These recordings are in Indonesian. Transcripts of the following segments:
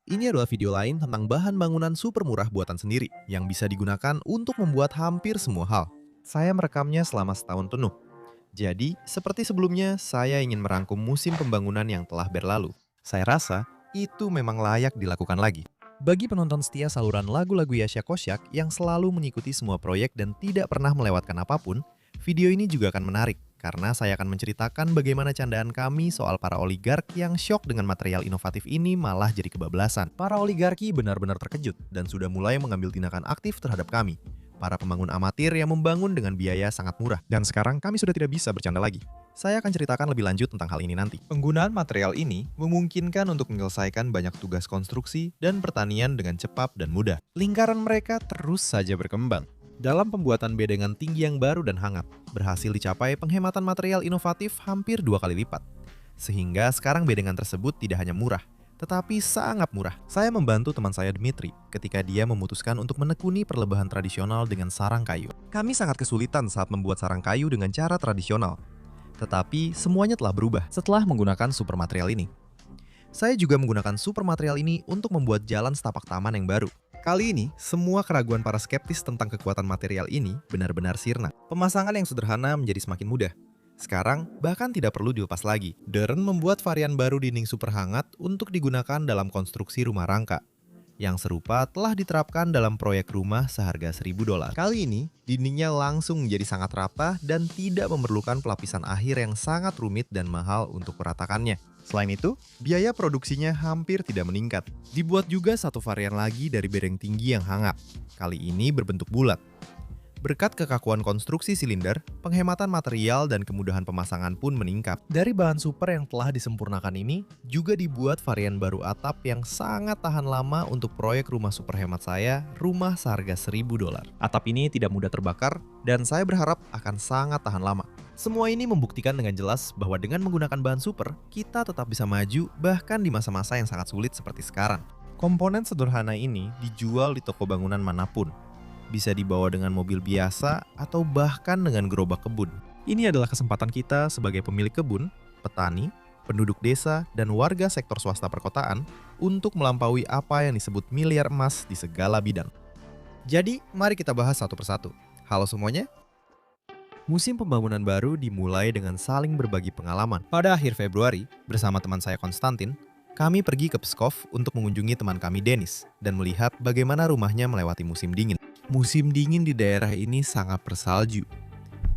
Ini adalah video lain tentang bahan bangunan super murah buatan sendiri yang bisa digunakan untuk membuat hampir semua hal. Saya merekamnya selama setahun penuh. Jadi, seperti sebelumnya, saya ingin merangkum musim pembangunan yang telah berlalu. Saya rasa itu memang layak dilakukan lagi. Bagi penonton setia saluran lagu-lagu Yasha Kosyak yang selalu mengikuti semua proyek dan tidak pernah melewatkan apapun, video ini juga akan menarik karena saya akan menceritakan bagaimana candaan kami soal para oligark yang syok dengan material inovatif ini malah jadi kebablasan. Para oligarki benar-benar terkejut dan sudah mulai mengambil tindakan aktif terhadap kami, para pembangun amatir yang membangun dengan biaya sangat murah. Dan sekarang kami sudah tidak bisa bercanda lagi. Saya akan ceritakan lebih lanjut tentang hal ini nanti. Penggunaan material ini memungkinkan untuk menyelesaikan banyak tugas konstruksi dan pertanian dengan cepat dan mudah. Lingkaran mereka terus saja berkembang. Dalam pembuatan bedengan tinggi yang baru dan hangat, berhasil dicapai penghematan material inovatif hampir 2 kali lipat. Sehingga sekarang bedengan tersebut tidak hanya murah, tetapi sangat murah. Saya membantu teman saya Dmitri ketika dia memutuskan untuk menekuni perlebahan tradisional dengan sarang kayu. Kami sangat kesulitan saat membuat sarang kayu dengan cara tradisional. Tetapi semuanya telah berubah setelah menggunakan super material ini. Saya juga menggunakan super material ini untuk membuat jalan setapak taman yang baru. Kali ini, semua keraguan para skeptis tentang kekuatan material ini benar-benar sirna. Pemasangan yang sederhana menjadi semakin mudah. Sekarang, bahkan tidak perlu dilepas lagi. Dern membuat varian baru dinding super hangat untuk digunakan dalam konstruksi rumah rangka. Yang serupa telah diterapkan dalam proyek rumah seharga $1.000. Kali ini, dindingnya langsung menjadi sangat rata dan tidak memerlukan pelapisan akhir yang sangat rumit dan mahal untuk meratakannya. Selain itu, biaya produksinya hampir tidak meningkat. Dibuat juga satu varian lagi dari bedeng tinggi yang hangat. Kali ini berbentuk bulat. Berkat kekakuan konstruksi silinder, penghematan material dan kemudahan pemasangan pun meningkat. Dari bahan super yang telah disempurnakan ini, juga dibuat varian baru atap yang sangat tahan lama untuk proyek rumah super hemat saya, rumah seharga $1.000. Atap ini tidak mudah terbakar, dan saya berharap akan sangat tahan lama. Semua ini membuktikan dengan jelas bahwa dengan menggunakan bahan super, kita tetap bisa maju bahkan di masa-masa yang sangat sulit seperti sekarang. Komponen sederhana ini dijual di toko bangunan manapun. Bisa dibawa dengan mobil biasa atau bahkan dengan gerobak kebun. Ini adalah kesempatan kita sebagai pemilik kebun, petani, penduduk desa, dan warga sektor swasta perkotaan untuk melampaui apa yang disebut miliar emas di segala bidang. Jadi, mari kita bahas satu persatu. Halo semuanya. Musim pembangunan baru dimulai dengan saling berbagi pengalaman. Pada akhir Februari, bersama teman saya Konstantin, kami pergi ke Pskov untuk mengunjungi teman kami Denis dan melihat bagaimana rumahnya melewati musim dingin. Musim dingin di daerah ini sangat bersalju.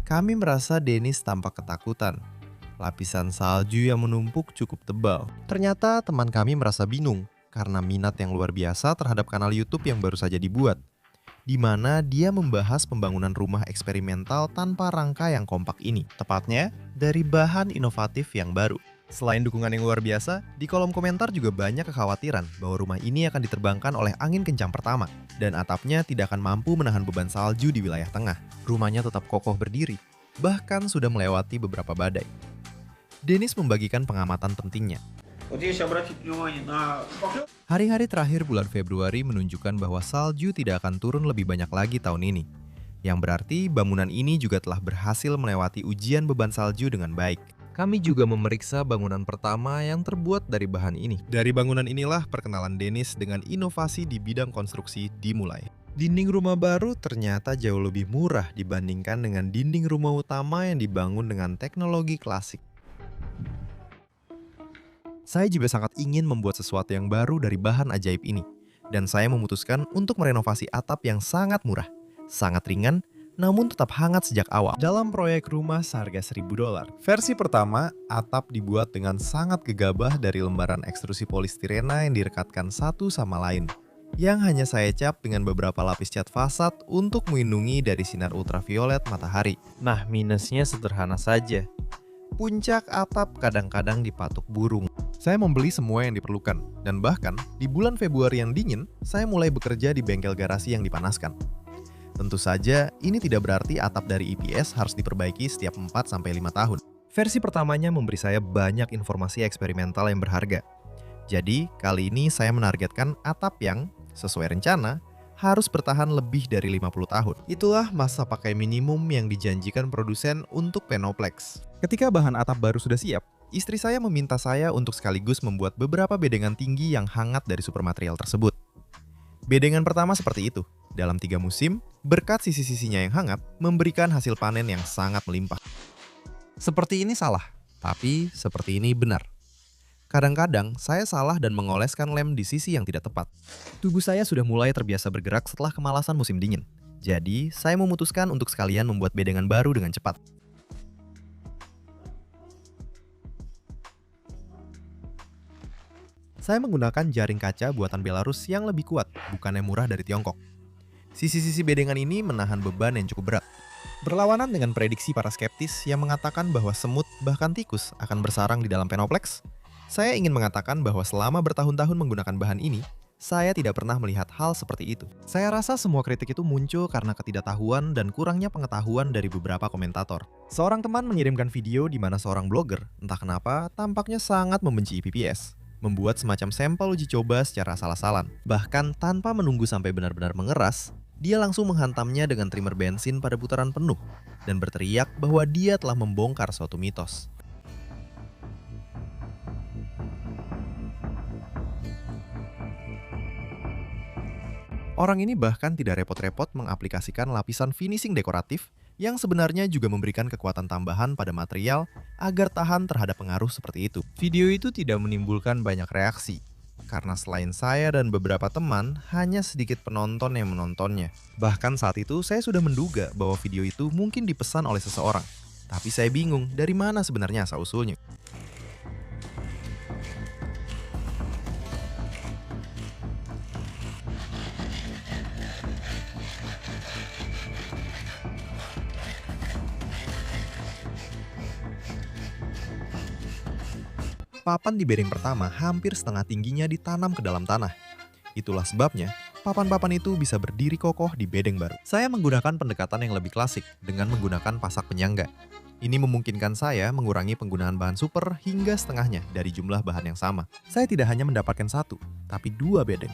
Kami merasa Denis tampak ketakutan. Lapisan salju yang menumpuk cukup tebal. Ternyata teman kami merasa bingung karena minat yang luar biasa terhadap kanal YouTube yang baru saja dibuat, di mana dia membahas pembangunan rumah eksperimental tanpa rangka yang kompak ini, tepatnya dari bahan inovatif yang baru. Selain dukungan yang luar biasa, di kolom komentar juga banyak kekhawatiran bahwa rumah ini akan diterbangkan oleh angin kencang pertama, dan atapnya tidak akan mampu menahan beban salju di wilayah tengah. Rumahnya tetap kokoh berdiri, bahkan sudah melewati beberapa badai. Denis membagikan pengamatan pentingnya. Hari-hari terakhir bulan Februari menunjukkan bahwa salju tidak akan turun lebih banyak lagi tahun ini. Yang berarti bangunan ini juga telah berhasil melewati ujian beban salju dengan baik. Kami juga memeriksa bangunan pertama yang terbuat dari bahan ini. Dari bangunan inilah perkenalan Denis dengan inovasi di bidang konstruksi dimulai. Dinding rumah baru ternyata jauh lebih murah dibandingkan dengan dinding rumah utama yang dibangun dengan teknologi klasik. Saya juga sangat ingin membuat sesuatu yang baru dari bahan ajaib ini. Dan saya memutuskan untuk merenovasi atap yang sangat murah, sangat ringan, namun tetap hangat sejak awal. Dalam proyek rumah seharga $1.000. Versi pertama, atap dibuat dengan sangat gegabah dari lembaran ekstrusi polistirena yang direkatkan satu sama lain, yang hanya saya cat dengan beberapa lapis cat fasad untuk melindungi dari sinar ultraviolet matahari. Nah, minusnya sederhana saja. Puncak atap kadang-kadang dipatuk burung. Saya membeli semua yang diperlukan, dan bahkan di bulan Februari yang dingin, saya mulai bekerja di bengkel garasi yang dipanaskan. Tentu saja, ini tidak berarti atap dari EPS harus diperbaiki setiap 4-5 tahun. Versi pertamanya memberi saya banyak informasi eksperimental yang berharga. Jadi, kali ini saya menargetkan atap yang, sesuai rencana, harus bertahan lebih dari 50 tahun. Itulah masa pakai minimum yang dijanjikan produsen untuk Penoplex. Ketika bahan atap baru sudah siap, Istri saya meminta saya untuk sekaligus membuat beberapa bedengan tinggi yang hangat dari supermaterial tersebut. Bedengan pertama seperti itu. Dalam 3 musim, berkat sisi-sisinya yang hangat, memberikan hasil panen yang sangat melimpah. Seperti ini salah, tapi seperti ini benar. Kadang-kadang saya salah dan mengoleskan lem di sisi yang tidak tepat. Tubuh saya sudah mulai terbiasa bergerak setelah kemalasan musim dingin. Jadi, saya memutuskan untuk sekalian membuat bedengan baru dengan cepat. Saya menggunakan jaring kaca buatan Belarus yang lebih kuat, bukan yang murah dari Tiongkok. Sisi-sisi bedengan ini menahan beban yang cukup berat. Berlawanan dengan prediksi para skeptis yang mengatakan bahwa semut bahkan tikus akan bersarang di dalam Penoplex, saya ingin mengatakan bahwa selama bertahun-tahun menggunakan bahan ini, saya tidak pernah melihat hal seperti itu. Saya rasa semua kritik itu muncul karena ketidaktahuan dan kurangnya pengetahuan dari beberapa komentator. Seorang teman mengirimkan video di mana seorang blogger, entah kenapa, tampaknya sangat membenci PPS. Membuat semacam sampel uji coba secara asal-asalan. Bahkan tanpa menunggu sampai benar-benar mengeras, dia langsung menghantamnya dengan trimmer bensin pada putaran penuh dan berteriak bahwa dia telah membongkar suatu mitos. Orang ini bahkan tidak repot-repot mengaplikasikan lapisan finishing dekoratif yang sebenarnya juga memberikan kekuatan tambahan pada material agar tahan terhadap pengaruh seperti itu. Video itu tidak menimbulkan banyak reaksi, karena selain saya dan beberapa teman, hanya sedikit penonton yang menontonnya. Bahkan saat itu saya sudah menduga bahwa video itu mungkin dipesan oleh seseorang. Tapi saya bingung dari mana sebenarnya asal-usulnya. Papan di bedeng pertama hampir setengah tingginya ditanam ke dalam tanah. Itulah sebabnya, papan-papan itu bisa berdiri kokoh di bedeng baru. Saya menggunakan pendekatan yang lebih klasik dengan menggunakan pasak penyangga. Ini memungkinkan saya mengurangi penggunaan bahan super hingga setengahnya dari jumlah bahan yang sama. Saya tidak hanya mendapatkan 1, tapi 2 bedeng.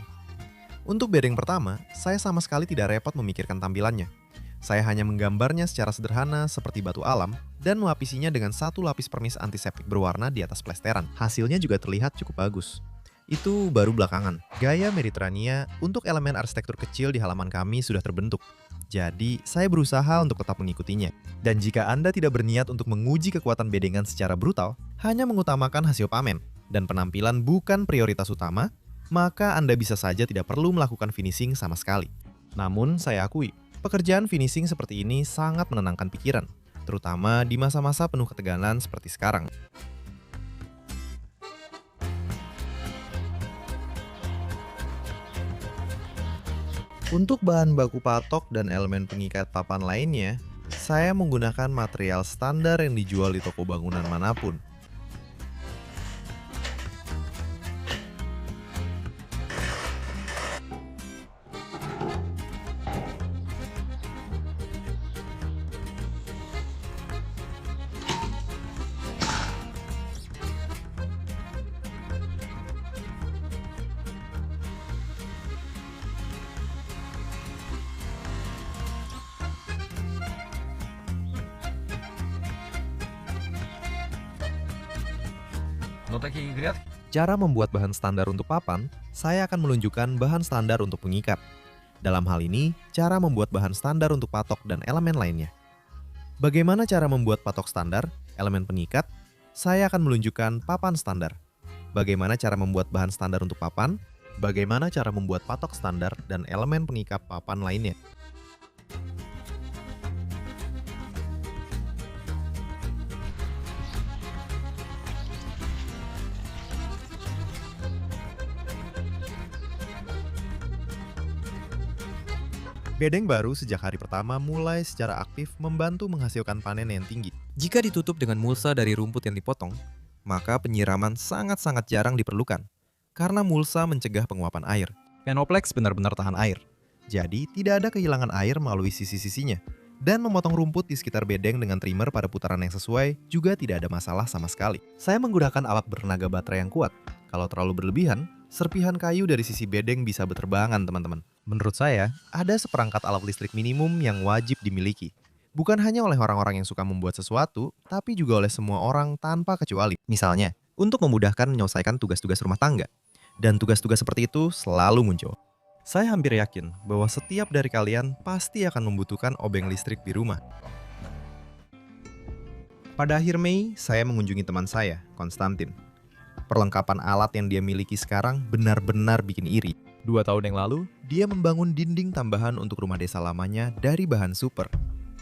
Untuk bedeng pertama, saya sama sekali tidak repot memikirkan tampilannya. Saya hanya menggambarnya secara sederhana seperti batu alam dan melapisinya dengan 1 lapis permis antiseptik berwarna di atas plesteran. Hasilnya juga terlihat cukup bagus. Itu baru belakangan. Gaya Mediterania untuk elemen arsitektur kecil di halaman kami sudah terbentuk. Jadi, saya berusaha untuk tetap mengikutinya. Dan jika Anda tidak berniat untuk menguji kekuatan bedengan secara brutal, hanya mengutamakan hasil pamen, dan penampilan bukan prioritas utama, maka Anda bisa saja tidak perlu melakukan finishing sama sekali. Namun, saya akui, pekerjaan finishing seperti ini sangat menenangkan pikiran, terutama di masa-masa penuh ketegangan seperti sekarang. Untuk bahan baku patok dan elemen pengikat papan lainnya, saya menggunakan material standar yang dijual di toko bangunan manapun. Cara membuat bahan standar untuk papan, saya akan menunjukkan bahan standar untuk pengikat. Dalam hal ini, cara membuat bahan standar untuk patok dan elemen lainnya. Bagaimana cara membuat patok standar, elemen pengikat? Saya akan menunjukkan papan standar. Bagaimana cara membuat bahan standar untuk papan? Bagaimana cara membuat patok standar dan elemen pengikat papan lainnya? Bedeng baru sejak hari pertama mulai secara aktif membantu menghasilkan panen yang tinggi. Jika ditutup dengan mulsa dari rumput yang dipotong, maka penyiraman sangat-sangat jarang diperlukan, karena mulsa mencegah penguapan air. Penoplex benar-benar tahan air, jadi tidak ada kehilangan air melalui sisi-sisinya. Dan memotong rumput di sekitar bedeng dengan trimmer pada putaran yang sesuai juga tidak ada masalah sama sekali. Saya menggunakan alat bertenaga baterai yang kuat. Kalau terlalu berlebihan, serpihan kayu dari sisi bedeng bisa berterbangan, teman-teman. Menurut saya, ada seperangkat alat listrik minimum yang wajib dimiliki. Bukan hanya oleh orang-orang yang suka membuat sesuatu, tapi juga oleh semua orang tanpa kecuali. Misalnya, untuk memudahkan menyelesaikan tugas-tugas rumah tangga. Dan tugas-tugas seperti itu selalu muncul. Saya hampir yakin bahwa setiap dari kalian pasti akan membutuhkan obeng listrik di rumah. Pada akhir Mei, saya mengunjungi teman saya, Konstantin. Perlengkapan alat yang dia miliki sekarang benar-benar bikin iri. 2 tahun yang lalu, dia membangun dinding tambahan untuk rumah desa lamanya dari bahan super.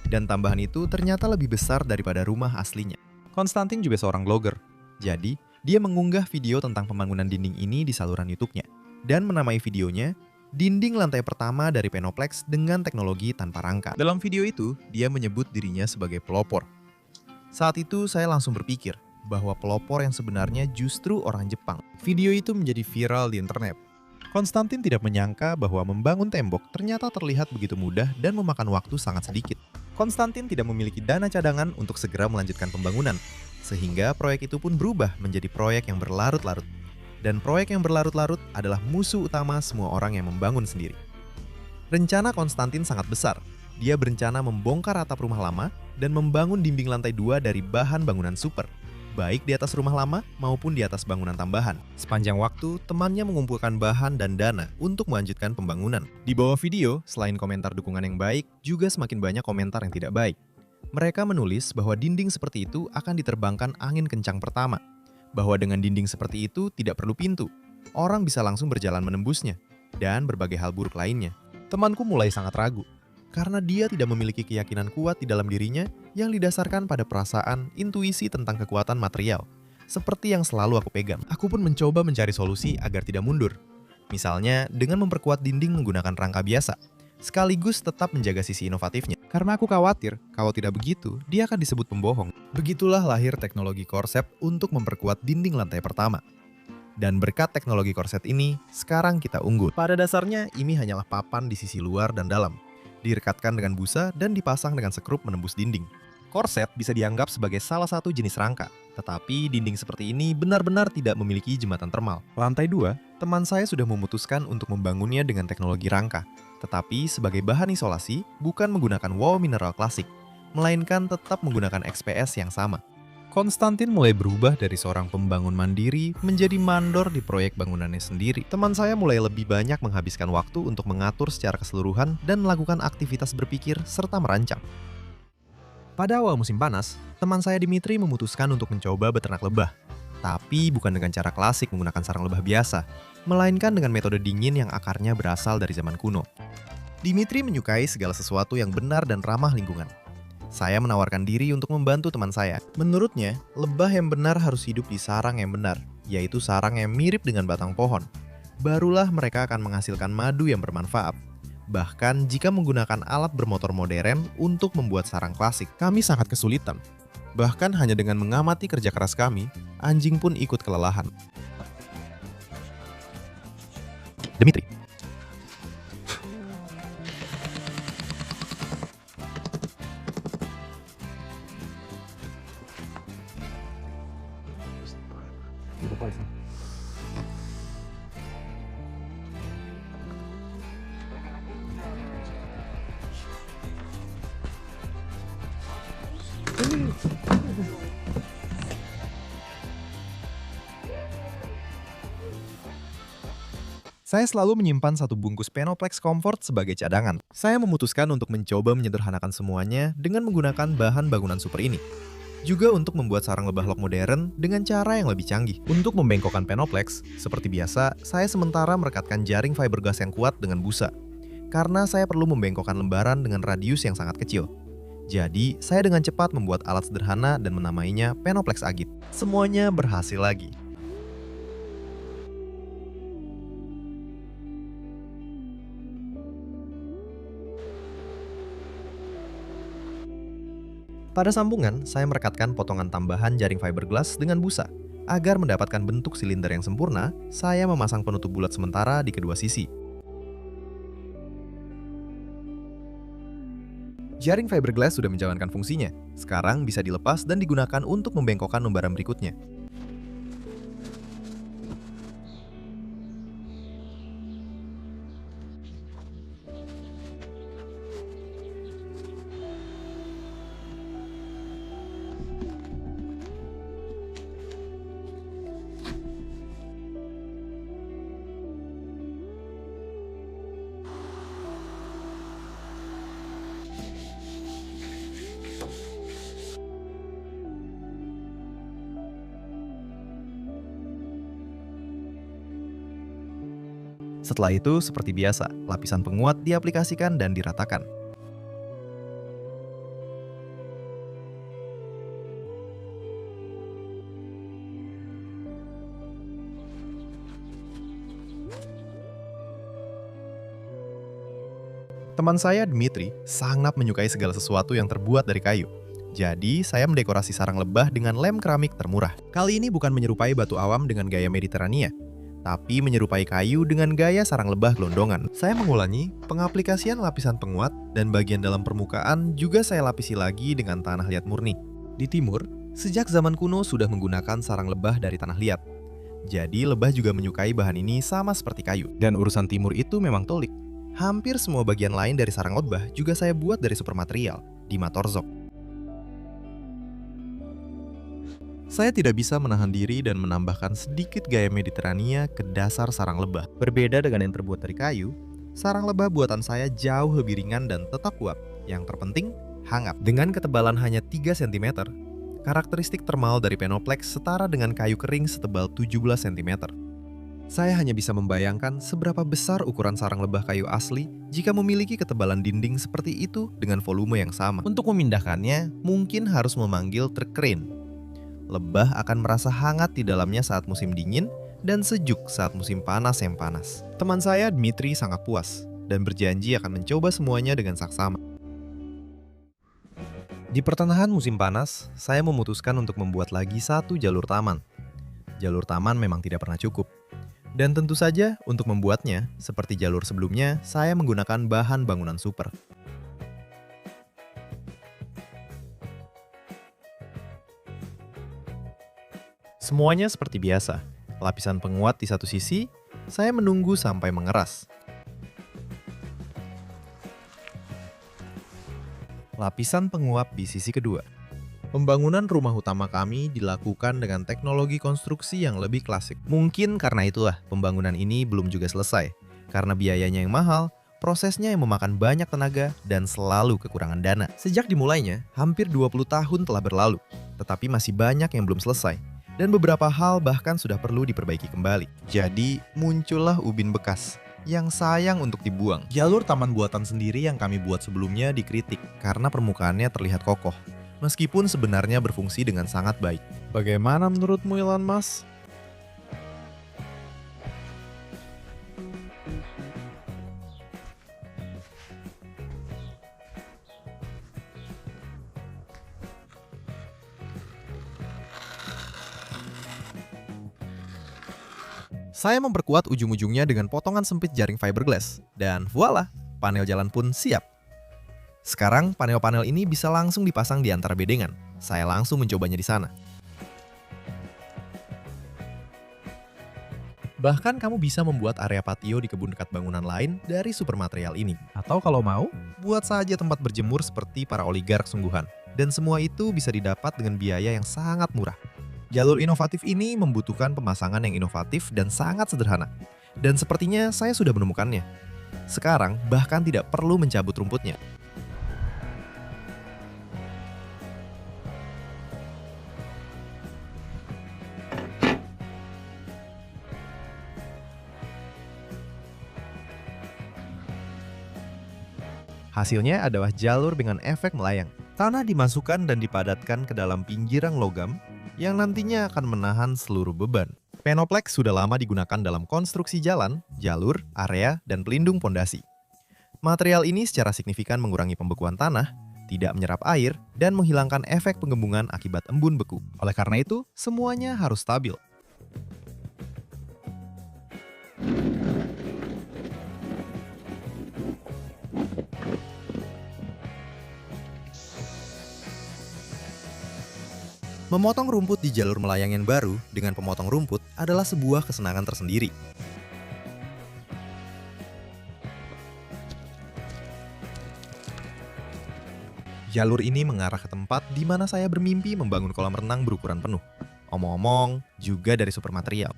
Dan tambahan itu ternyata lebih besar daripada rumah aslinya. Konstantin juga seorang blogger. Jadi, dia mengunggah video tentang pembangunan dinding ini di saluran YouTube-nya. Dan menamai videonya, Dinding Lantai Pertama dari Penoplex dengan teknologi tanpa rangka. Dalam video itu, dia menyebut dirinya sebagai pelopor. Saat itu, saya langsung berpikir bahwa pelopor yang sebenarnya justru orang Jepang. Video itu menjadi viral di internet. Konstantin tidak menyangka bahwa membangun tembok ternyata terlihat begitu mudah dan memakan waktu sangat sedikit. Konstantin tidak memiliki dana cadangan untuk segera melanjutkan pembangunan, sehingga proyek itu pun berubah menjadi proyek yang berlarut-larut. Dan proyek yang berlarut-larut adalah musuh utama semua orang yang membangun sendiri. Rencana Konstantin sangat besar. Dia berencana membongkar atap rumah lama dan membangun dinding lantai 2 dari bahan bangunan super, baik di atas rumah lama maupun di atas bangunan tambahan. Sepanjang waktu, temannya mengumpulkan bahan dan dana untuk melanjutkan pembangunan. Di bawah video, selain komentar dukungan yang baik, juga semakin banyak komentar yang tidak baik. Mereka menulis bahwa dinding seperti itu akan diterbangkan angin kencang pertama, bahwa dengan dinding seperti itu tidak perlu pintu, orang bisa langsung berjalan menembusnya, dan berbagai hal buruk lainnya. Temanku mulai sangat ragu, karena dia tidak memiliki keyakinan kuat di dalam dirinya yang didasarkan pada perasaan, intuisi tentang kekuatan material, seperti yang selalu aku pegang. Aku pun mencoba mencari solusi agar tidak mundur. Misalnya, dengan memperkuat dinding menggunakan rangka biasa, sekaligus tetap menjaga sisi inovatifnya. Karena aku khawatir, kalau tidak begitu, dia akan disebut pembohong. Begitulah lahir teknologi korset untuk memperkuat dinding lantai pertama. Dan berkat teknologi korset ini, sekarang kita unggul. Pada dasarnya, ini hanyalah papan di sisi luar dan dalam, direkatkan dengan busa dan dipasang dengan sekrup menembus dinding. Korset bisa dianggap sebagai salah satu jenis rangka, tetapi dinding seperti ini benar-benar tidak memiliki jembatan termal. Lantai 2, teman saya sudah memutuskan untuk membangunnya dengan teknologi rangka, tetapi sebagai bahan isolasi bukan menggunakan wall mineral klasik, melainkan tetap menggunakan XPS yang sama. Konstantin mulai berubah dari seorang pembangun mandiri menjadi mandor di proyek bangunannya sendiri. Teman saya mulai lebih banyak menghabiskan waktu untuk mengatur secara keseluruhan dan melakukan aktivitas berpikir serta merancang. Pada awal musim panas, teman saya Dimitri memutuskan untuk mencoba beternak lebah. Tapi bukan dengan cara klasik menggunakan sarang lebah biasa, melainkan dengan metode dingin yang akarnya berasal dari zaman kuno. Dimitri menyukai segala sesuatu yang benar dan ramah lingkungan. Saya menawarkan diri untuk membantu teman saya. Menurutnya, lebah yang benar harus hidup di sarang yang benar, yaitu sarang yang mirip dengan batang pohon. Barulah mereka akan menghasilkan madu yang bermanfaat. Bahkan jika menggunakan alat bermotor modern untuk membuat sarang klasik, kami sangat kesulitan. Bahkan hanya dengan mengamati kerja keras kami, anjing pun ikut kelelahan. Dimitri. Saya selalu menyimpan satu bungkus Penoplex Comfort sebagai cadangan. Saya memutuskan untuk mencoba menyederhanakan semuanya dengan menggunakan bahan bangunan super ini. Juga untuk membuat sarang lebah lock modern dengan cara yang lebih canggih. Untuk membengkokkan Penoplex, seperti biasa, saya sementara merekatkan jaring fiberglass yang kuat dengan busa. Karena saya perlu membengkokkan lembaran dengan radius yang sangat kecil. Jadi, saya dengan cepat membuat alat sederhana dan menamainya Penoplex Agit. Semuanya berhasil lagi. Pada sambungan, saya merekatkan potongan tambahan jaring fiberglass dengan busa. Agar mendapatkan bentuk silinder yang sempurna, saya memasang penutup bulat sementara di kedua sisi. Jaring fiberglass sudah menjalankan fungsinya. Sekarang bisa dilepas dan digunakan untuk membengkokkan lembaran berikutnya. Setelah itu, seperti biasa, lapisan penguat diaplikasikan dan diratakan. Teman saya, Dmitri, sangat menyukai segala sesuatu yang terbuat dari kayu. Jadi, saya mendekorasi sarang lebah dengan lem keramik termurah. Kali ini bukan menyerupai batu awam dengan gaya Mediterania, tapi menyerupai kayu dengan gaya sarang lebah gelondongan. Saya mengulangi pengaplikasian lapisan penguat dan bagian dalam permukaan juga saya lapisi lagi dengan tanah liat murni. Di timur, sejak zaman kuno sudah menggunakan sarang lebah dari tanah liat. Jadi, lebah juga menyukai bahan ini sama seperti kayu. Dan urusan timur itu memang tolik. Hampir semua bagian lain dari sarang lebah juga saya buat dari supermaterial, di Matorzok. Saya tidak bisa menahan diri dan menambahkan sedikit gaya Mediterania ke dasar sarang lebah. Berbeda dengan yang terbuat dari kayu, sarang lebah buatan saya jauh lebih ringan dan tetap kuat. Yang terpenting, hangat. Dengan ketebalan hanya 3 cm, karakteristik termal dari Penoplex setara dengan kayu kering setebal 17 cm. Saya hanya bisa membayangkan seberapa besar ukuran sarang lebah kayu asli jika memiliki ketebalan dinding seperti itu dengan volume yang sama. Untuk memindahkannya, mungkin harus memanggil truk crane. Lebah akan merasa hangat di dalamnya saat musim dingin dan sejuk saat musim panas yang panas. Teman saya, Dmitri, sangat puas dan berjanji akan mencoba semuanya dengan saksama. Di pertengahan musim panas, saya memutuskan untuk membuat lagi satu jalur taman. Jalur taman memang tidak pernah cukup. Dan tentu saja, untuk membuatnya, seperti jalur sebelumnya, saya menggunakan bahan bangunan super. Semuanya seperti biasa. Lapisan penguat di satu sisi, saya menunggu sampai mengeras. Lapisan penguap di sisi kedua. Pembangunan rumah utama kami dilakukan dengan teknologi konstruksi yang lebih klasik. Mungkin karena itulah pembangunan ini belum juga selesai. Karena biayanya yang mahal, prosesnya yang memakan banyak tenaga, dan selalu kekurangan dana. Sejak dimulainya, hampir 20 tahun telah berlalu, tetapi masih banyak yang belum selesai. Dan beberapa hal bahkan sudah perlu diperbaiki kembali. Jadi, muncullah ubin bekas yang sayang untuk dibuang. Jalur taman buatan sendiri yang kami buat sebelumnya dikritik karena permukaannya terlihat kokoh. Meskipun sebenarnya berfungsi dengan sangat baik. Bagaimana menurutmu, Elon Musk? Saya memperkuat ujung-ujungnya dengan potongan sempit jaring fiberglass. Dan voila, panel jalan pun siap. Sekarang, panel-panel ini bisa langsung dipasang di antara bedengan. Saya langsung mencobanya di sana. Bahkan kamu bisa membuat area patio di kebun dekat bangunan lain dari supermaterial ini. Atau kalau mau, buat saja tempat berjemur seperti para oligark sungguhan. Dan semua itu bisa didapat dengan biaya yang sangat murah. Jalur inovatif ini membutuhkan pemasangan yang inovatif dan sangat sederhana. Dan sepertinya saya sudah menemukannya. Sekarang, bahkan tidak perlu mencabut rumputnya. Hasilnya adalah jalur dengan efek melayang. Tanah dimasukkan dan dipadatkan ke dalam pinggiran logam yang nantinya akan menahan seluruh beban. Penoplex sudah lama digunakan dalam konstruksi jalan, jalur, area, dan pelindung pondasi. Material ini secara signifikan mengurangi pembekuan tanah, tidak menyerap air, dan menghilangkan efek penggembungan akibat embun beku. Oleh karena itu, semuanya harus stabil. Memotong rumput di jalur melayang yang baru dengan pemotong rumput adalah sebuah kesenangan tersendiri. Jalur ini mengarah ke tempat di mana saya bermimpi membangun kolam renang berukuran penuh. Omong-omong, juga dari supermaterial.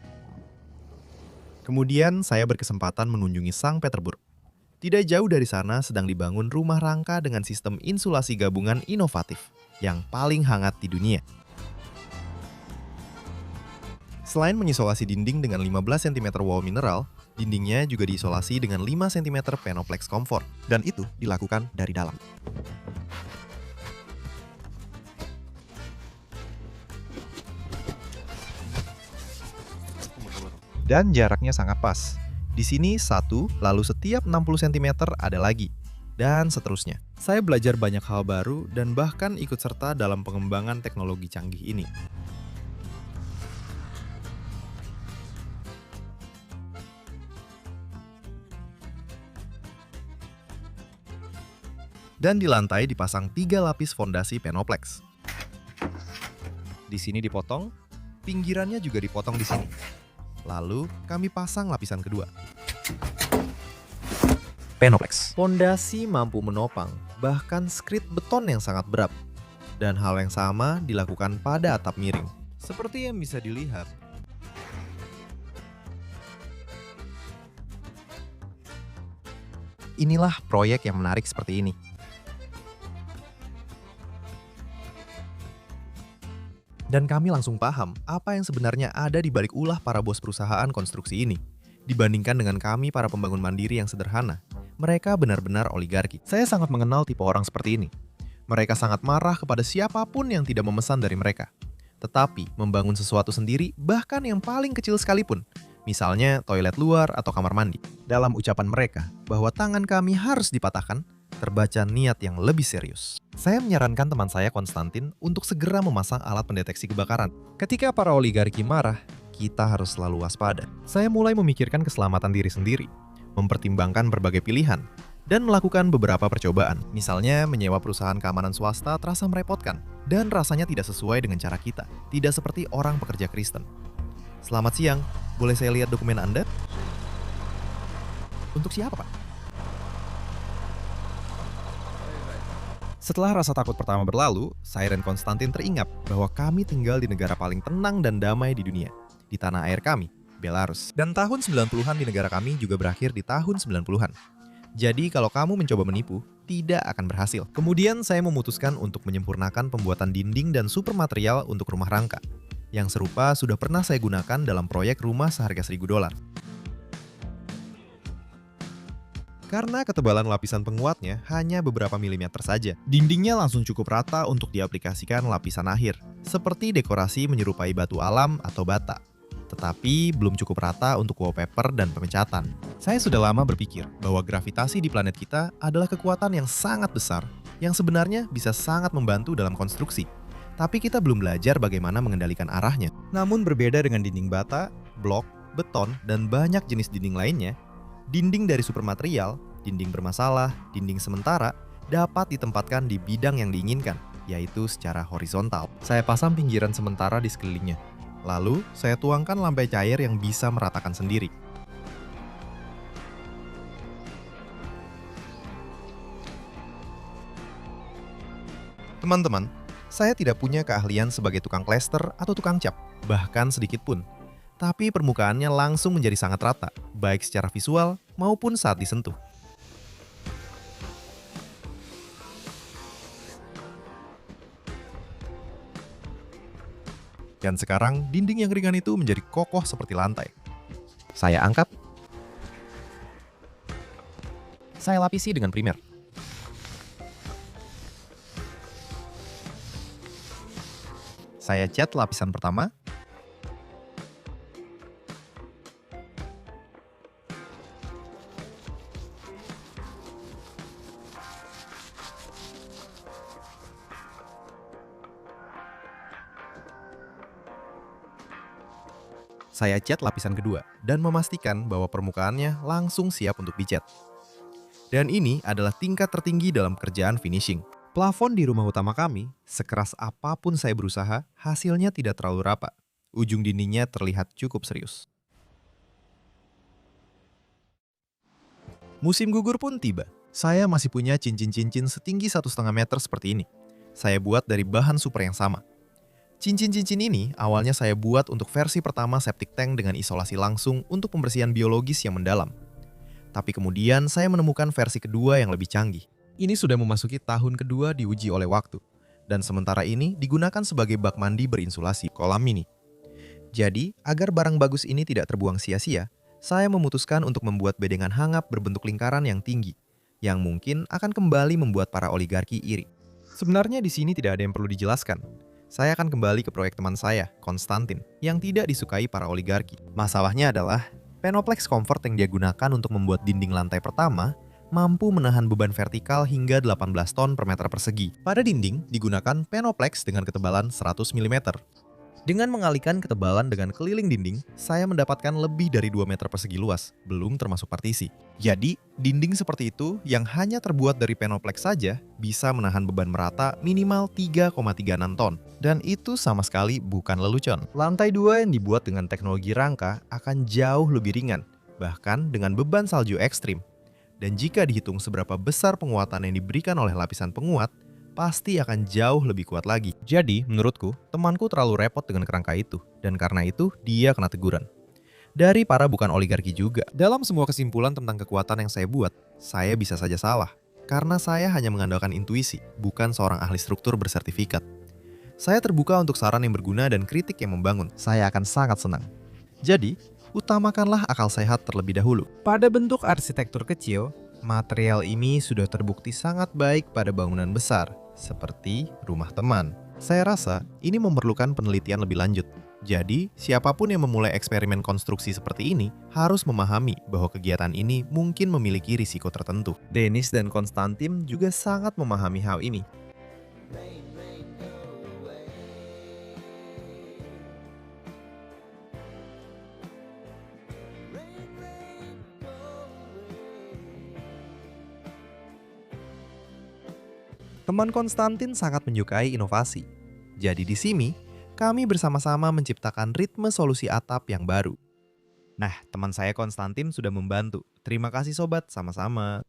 Kemudian saya berkesempatan mengunjungi Sankt Petersburg. Tidak jauh dari sana sedang dibangun rumah rangka dengan sistem insulasi gabungan inovatif yang paling hangat di dunia. Selain mengisolasi dinding dengan 15 cm wall mineral, Dindingnya juga diisolasi dengan 5 cm Penoplex Comfort, dan itu dilakukan dari dalam. Dan jaraknya sangat pas. Di sini satu, lalu setiap 60 cm ada lagi, dan seterusnya. Saya belajar banyak hal baru dan bahkan ikut serta dalam pengembangan teknologi canggih ini. Dan di lantai dipasang 3 lapis fondasi Penoplex. Di sini dipotong, pinggirannya juga dipotong di sini. Lalu kami pasang lapisan kedua. Penoplex. Fondasi mampu menopang bahkan skrit beton yang sangat berat. Dan hal yang sama dilakukan pada atap miring. Seperti yang bisa dilihat, inilah proyek yang menarik seperti ini. Dan kami langsung paham apa yang sebenarnya ada di balik ulah para bos perusahaan konstruksi ini. Dibandingkan dengan kami para pembangun mandiri yang sederhana, mereka benar-benar oligarki. Saya sangat mengenal tipe orang seperti ini. Mereka sangat marah kepada siapapun yang tidak memesan dari mereka. Tetapi membangun sesuatu sendiri, bahkan yang paling kecil sekalipun, misalnya toilet luar atau kamar mandi. Dalam ucapan mereka bahwa tangan kami harus dipatahkan, terbaca niat yang lebih serius. Saya menyarankan teman saya Konstantin untuk segera memasang alat pendeteksi kebakaran. Ketika para oligarki marah, kita harus selalu waspada. Saya mulai memikirkan keselamatan diri sendiri, mempertimbangkan berbagai pilihan, dan melakukan beberapa percobaan. Misalnya, menyewa perusahaan keamanan swasta terasa merepotkan, dan rasanya tidak sesuai dengan cara kita, tidak seperti orang pekerja Kristen. Selamat siang, boleh saya lihat dokumen Anda? Untuk siapa, Pak? Setelah rasa takut pertama berlalu, saya dan Konstantin teringat bahwa kami tinggal di negara paling tenang dan damai di dunia, di tanah air kami, Belarus. Dan tahun 90-an di negara kami juga berakhir di tahun 90-an. Jadi kalau kamu mencoba menipu, tidak akan berhasil. Kemudian saya memutuskan untuk menyempurnakan pembuatan dinding dan super material untuk rumah rangka. Yang serupa sudah pernah saya gunakan dalam proyek rumah seharga $1.000. Karena ketebalan lapisan penguatnya hanya beberapa milimeter saja, dindingnya langsung cukup rata untuk diaplikasikan lapisan akhir, seperti dekorasi menyerupai batu alam atau bata. Tetapi belum cukup rata untuk wallpaper dan pemecatan. Saya sudah lama berpikir bahwa gravitasi di planet kita adalah kekuatan yang sangat besar, yang sebenarnya bisa sangat membantu dalam konstruksi. Tapi kita belum belajar bagaimana mengendalikan arahnya. Namun berbeda dengan dinding bata, blok, beton, dan banyak jenis dinding lainnya, dinding dari supermaterial, dinding bermasalah, dinding sementara, dapat ditempatkan di bidang yang diinginkan, yaitu secara horizontal. Saya pasang pinggiran sementara di sekelilingnya. Lalu, saya tuangkan lantai cair yang bisa meratakan sendiri. Teman-teman, saya tidak punya keahlian sebagai tukang plester atau tukang cat, bahkan sedikit pun. Tapi permukaannya langsung menjadi sangat rata, baik secara visual maupun saat disentuh. Dan sekarang, dinding yang ringan itu menjadi kokoh seperti lantai. Saya angkat. Saya lapisi dengan primer. Saya cat lapisan pertama. Saya cat lapisan kedua dan memastikan bahwa permukaannya langsung siap untuk dicat. Dan ini adalah tingkat tertinggi dalam pekerjaan finishing. Plafon di rumah utama kami, sekeras apapun saya berusaha, hasilnya tidak terlalu rapat. Ujung dindingnya terlihat cukup serius. Musim gugur pun tiba. Saya masih punya cincin-cincin setinggi 1,5 meter seperti ini. Saya buat dari bahan super yang sama. Cincin-cincin ini awalnya saya buat untuk versi pertama septic tank dengan isolasi langsung untuk pembersihan biologis yang mendalam. Tapi kemudian saya menemukan versi kedua yang lebih canggih. Ini sudah memasuki tahun kedua diuji oleh waktu. Dan sementara ini digunakan sebagai bak mandi berinsulasi kolam mini. Jadi, agar barang bagus ini tidak terbuang sia-sia, saya memutuskan untuk membuat bedengan hangap berbentuk lingkaran yang tinggi, yang mungkin akan kembali membuat para oligarki iri. Sebenarnya di sini tidak ada yang perlu dijelaskan. Saya akan kembali ke proyek teman saya, Konstantin, yang tidak disukai para oligarki. Masalahnya adalah, Penoplex Comfort yang dia gunakan untuk membuat dinding lantai pertama mampu menahan beban vertikal hingga 18 ton per meter persegi. Pada dinding digunakan Penoplex dengan ketebalan 100 mm. Dengan mengalihkan ketebalan dengan keliling dinding, saya mendapatkan lebih dari 2 meter persegi luas, belum termasuk partisi. Jadi, dinding seperti itu yang hanya terbuat dari Penoplex saja bisa menahan beban merata minimal 3,36 ton. Dan itu sama sekali bukan lelucon. Lantai 2 yang dibuat dengan teknologi rangka akan jauh lebih ringan, bahkan dengan beban salju ekstrim. Dan jika dihitung seberapa besar penguatan yang diberikan oleh lapisan penguat, pasti akan jauh lebih kuat lagi. Jadi, menurutku, temanku terlalu repot dengan kerangka itu, dan karena itu, dia kena teguran. Dari para bukan oligarki juga. Dalam semua kesimpulan tentang kekuatan yang saya buat, saya bisa saja salah, karena saya hanya mengandalkan intuisi, bukan seorang ahli struktur bersertifikat. Saya terbuka untuk saran yang berguna dan kritik yang membangun. Saya akan sangat senang. Jadi, utamakanlah akal sehat terlebih dahulu. Pada bentuk arsitektur kecil, material ini sudah terbukti sangat baik pada bangunan besar, seperti rumah teman. Saya rasa ini memerlukan penelitian lebih lanjut. Jadi, siapapun yang memulai eksperimen konstruksi seperti ini harus memahami bahwa kegiatan ini mungkin memiliki risiko tertentu. Dennis dan Konstantin juga sangat memahami hal ini. Teman Konstantin sangat menyukai inovasi. Jadi di sini, kami bersama-sama menciptakan ritme solusi atap yang baru. Nah, teman saya Konstantin sudah membantu. Terima kasih sobat, sama-sama.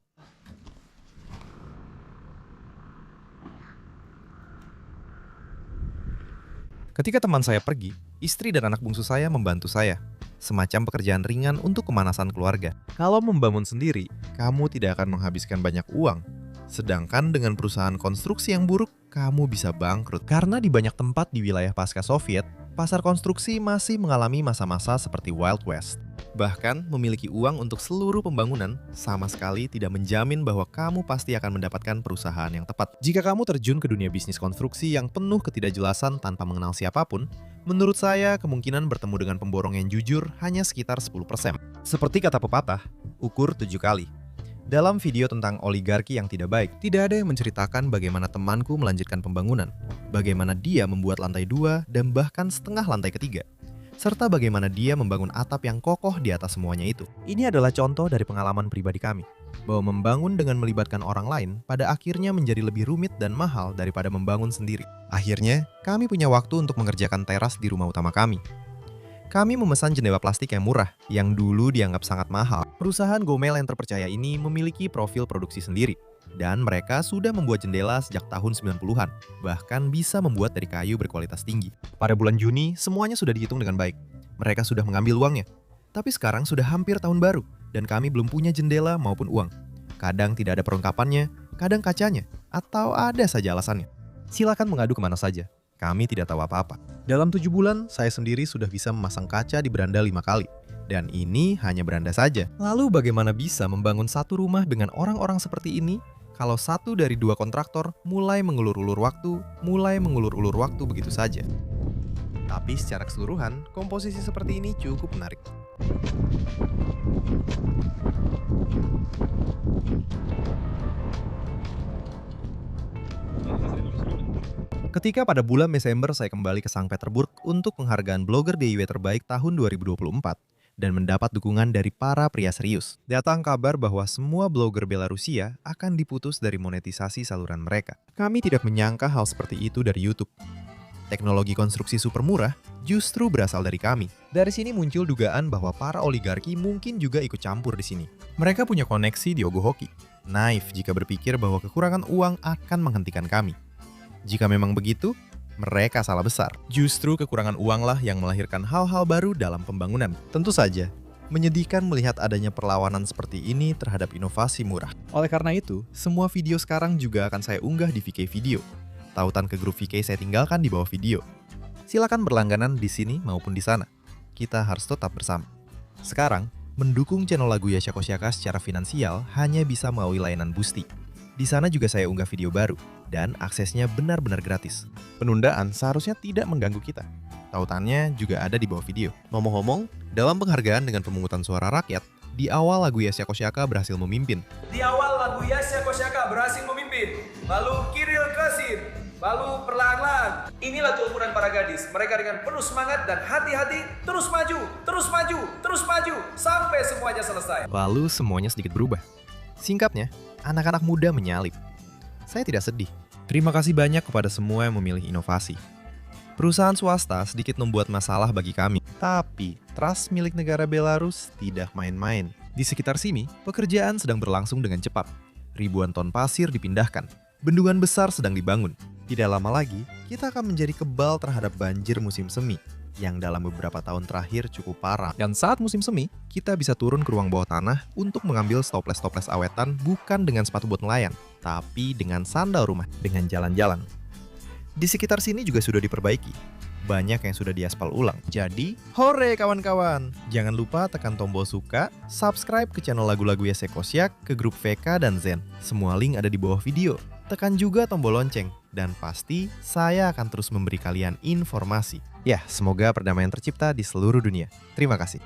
Ketika teman saya pergi, istri dan anak bungsu saya membantu saya. Semacam pekerjaan ringan untuk pemanasan keluarga. Kalau membangun sendiri, kamu tidak akan menghabiskan banyak uang. Sedangkan dengan perusahaan konstruksi yang buruk, kamu bisa bangkrut. Karena di banyak tempat di wilayah pasca Soviet, pasar konstruksi masih mengalami masa-masa seperti Wild West. Bahkan memiliki uang untuk seluruh pembangunan sama sekali tidak menjamin bahwa kamu pasti akan mendapatkan perusahaan yang tepat. Jika kamu terjun ke dunia bisnis konstruksi yang penuh ketidakjelasan tanpa mengenal siapapun, menurut saya kemungkinan bertemu dengan pemborong yang jujur hanya sekitar 10%. Seperti kata pepatah, ukur 7 kali. Dalam video tentang oligarki yang tidak baik, tidak ada yang menceritakan bagaimana temanku melanjutkan pembangunan, bagaimana dia membuat lantai 2 dan bahkan setengah lantai ketiga, serta bagaimana dia membangun atap yang kokoh di atas semuanya itu. Ini adalah contoh dari pengalaman pribadi kami, bahwa membangun dengan melibatkan orang lain pada akhirnya menjadi lebih rumit dan mahal daripada membangun sendiri. Akhirnya, kami punya waktu untuk mengerjakan teras di rumah utama kami. Kami memesan jendela plastik yang murah, yang dulu dianggap sangat mahal. Perusahaan Gomel yang terpercaya ini memiliki profil produksi sendiri, dan mereka sudah membuat jendela sejak tahun 90-an, bahkan bisa membuat dari kayu berkualitas tinggi. Pada bulan Juni, semuanya sudah dihitung dengan baik. Mereka sudah mengambil uangnya. Tapi sekarang sudah hampir tahun baru, dan kami belum punya jendela maupun uang. Kadang tidak ada perlengkapannya, kadang kacanya, atau ada saja alasannya. Silakan mengadu kemana saja. Kami tidak tahu apa-apa. Dalam 7 bulan, saya sendiri sudah bisa memasang kaca di beranda 5 kali. Dan ini hanya beranda saja. Lalu bagaimana bisa membangun satu rumah dengan orang-orang seperti ini kalau satu dari 2 kontraktor mulai mengulur-ulur waktu begitu saja. Tapi secara keseluruhan, komposisi seperti ini cukup menarik. Ketika pada bulan Desember saya kembali ke Sankt Petersburg untuk penghargaan blogger DIY terbaik tahun 2024 dan mendapat dukungan dari para pria serius, datang kabar bahwa semua blogger Belarusia akan diputus dari monetisasi saluran mereka. Kami tidak menyangka hal seperti itu dari YouTube. Teknologi konstruksi super murah justru berasal dari kami. Dari sini muncul dugaan bahwa para oligarki mungkin juga ikut campur di sini. Mereka punya koneksi di Ogohoki. Naif jika berpikir bahwa kekurangan uang akan menghentikan kami. Jika memang begitu, mereka salah besar. Justru kekurangan uanglah yang melahirkan hal-hal baru dalam pembangunan. Tentu saja, menyedihkan melihat adanya perlawanan seperti ini terhadap inovasi murah. Oleh karena itu, semua video sekarang juga akan saya unggah di VK Video. Tautan ke grup VK saya tinggalkan di bawah video. Silakan berlangganan di sini maupun di sana. Kita harus tetap bersama. Sekarang, Mendukung channel Lagu Yasha Kosyaka secara finansial hanya bisa melalui layanan Boosty. Di sana juga saya unggah video baru, dan aksesnya benar-benar gratis. Penundaan seharusnya tidak mengganggu kita. Tautannya juga ada di bawah video. Ngomong-ngomong, dalam penghargaan dengan pemungutan suara rakyat, di awal Lagu Yasha Kosyaka berhasil memimpin. Di awal Lagu Yasha Kosyaka berhasil memimpin, lalu Kiril Kasir, lalu perlahan-lahan. Inilah keumuran para gadis. Mereka dengan penuh semangat dan hati-hati terus maju, terus maju, terus maju, sampai semuanya selesai. Lalu semuanya sedikit berubah. Singkatnya, anak-anak muda menyalip. Saya tidak sedih. Terima kasih banyak kepada semua yang memilih inovasi. Perusahaan swasta sedikit membuat masalah bagi kami. Tapi, trust milik negara Belarus tidak main-main. Di sekitar sini, pekerjaan sedang berlangsung dengan cepat. Ribuan ton pasir dipindahkan. Bendungan besar sedang dibangun. Tidak lama lagi, kita akan menjadi kebal terhadap banjir musim semi, yang dalam beberapa tahun terakhir cukup parah. Dan saat musim semi, kita bisa turun ke ruang bawah tanah untuk mengambil toples-toples awetan bukan dengan sepatu buat nelayan, tapi dengan sandal rumah, dengan jalan-jalan. Di sekitar sini juga sudah diperbaiki. Banyak yang sudah diaspal ulang. Jadi, hore kawan-kawan! Jangan lupa tekan tombol suka, subscribe ke channel Lagu-Lagu Yasha Kosyaka, ke grup VK dan Zen. Semua link ada di bawah video. Tekan juga tombol lonceng. Dan pasti, saya akan terus memberi kalian informasi. Ya, semoga perdamaian tercipta di seluruh dunia. Terima kasih.